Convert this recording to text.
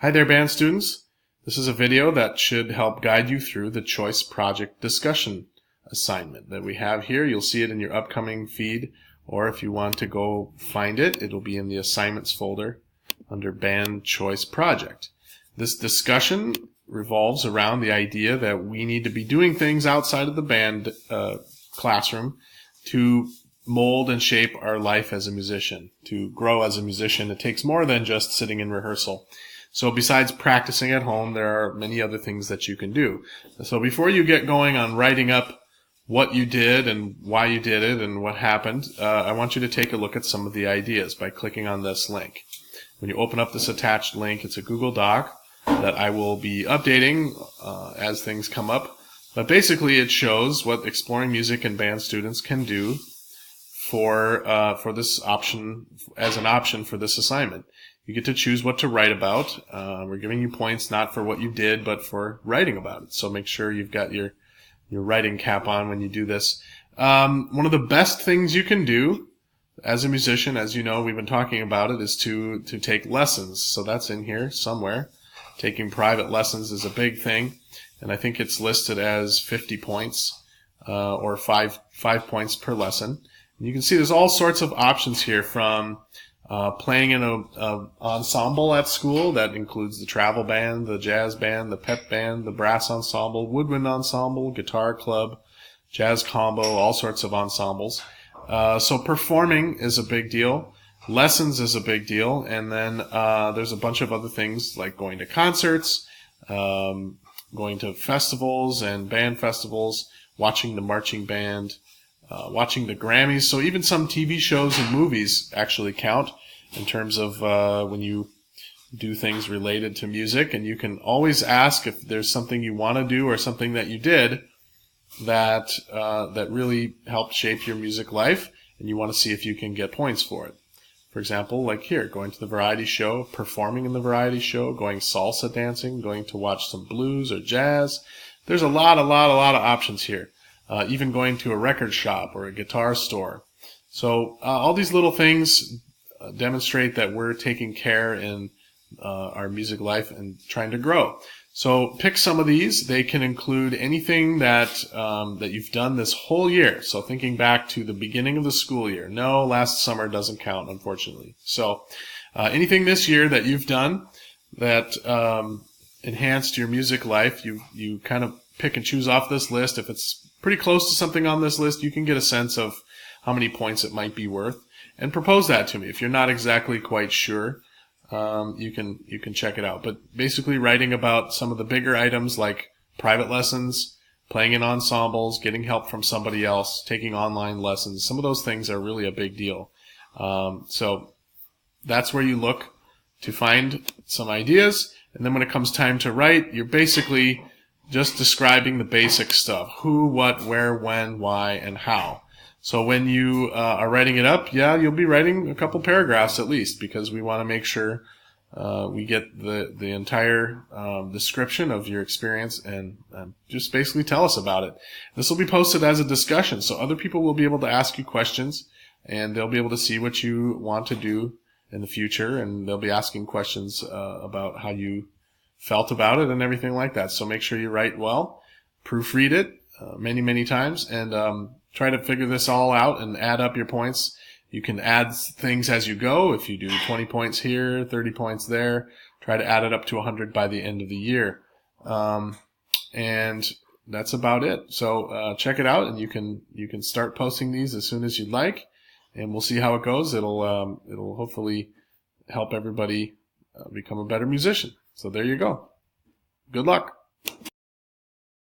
Hi there, band students. This is a video that should help guide you through the choice project discussion assignment that we have here. You'll see it in your upcoming feed, or if you want to go find it, it'll be in the assignments folder under band choice project. This discussion revolves around the idea that we need to be doing things outside of the band classroom to mold and shape our life as a musician. To grow as a musician, it takes more than just sitting in rehearsal. So besides practicing at home, there are many other things that you can do. So before you get going on writing up what you did and why you did it and what happened, I want you to take a look at some of the ideas by clicking on this link. When you open up this attached link, it's a Google Doc that I will be updating as things come up. But basically it shows what Exploring Music and Band students can do for this option, as an option for this assignment. You get to choose what to write about. We're giving you points not for what you did, but for writing about it. So make sure you've got your writing cap on when you do this. One of the best things you can do as a musician, as you know, we've been talking about it, is to take lessons. So that's in here somewhere. Taking private lessons is a big thing, and I think it's listed as 50 points or 5 points per lesson. And you can see there's all sorts of options here, from playing in an ensemble at school that includes the travel band, the jazz band, the pep band, the brass ensemble, woodwind ensemble, guitar club, jazz combo, all sorts of ensembles. So performing is a big deal. Lessons is a big deal. And then there's a bunch of other things like going to concerts, going to festivals and band festivals, watching the marching band, watching the Grammys. So even some TV shows and movies actually count in terms of when you do things related to music. And you can always ask if there's something you want to do or something that you did that that really helped shape your music life, and you want to see if you can get points for it. For example, like here, going to the variety show, performing in the variety show, going salsa dancing, going to watch some blues or jazz. There's a lot of options here. Even going to a record shop or a guitar store. So all these little things demonstrate that we're taking care in our music life and trying to grow. So pick some of these. They can include anything that that you've done this whole year. So thinking back to the beginning of the school year. No, last summer doesn't count, unfortunately. So anything this year that you've done that enhanced your music life, you kind of pick and choose off this list. If it's pretty close to something on this list, you can get a sense of how many points it might be worth, and propose that to me. If you're not exactly quite sure, you can check it out. But basically writing about some of the bigger items like private lessons, playing in ensembles, getting help from somebody else, taking online lessons, some of those things are really a big deal. So that's where you look to find some ideas. And then when it comes time to write, you're basically just describing the basic stuff: who, what, where, when, why, and how. So when you are writing it up, yeah, you'll be writing a couple paragraphs at least, because we want to make sure we get the entire description of your experience, and just basically tell us about it. This will be posted as a discussion, so other people will be able to ask you questions, and they'll be able to see what you want to do in the future, and they'll be asking questions about how you felt about it and everything like that. So make sure you write well, proofread it many times, and try to figure this all out and add up your points. You can add things as you go. If you do 20 points here, 30 points there, try to add it up to 100 by the end of the year. And that's about it. So check it out, and you can start posting these as soon as you'd like, and we'll see how it goes. It'll hopefully help everybody become a better musician. So there you go. Good luck.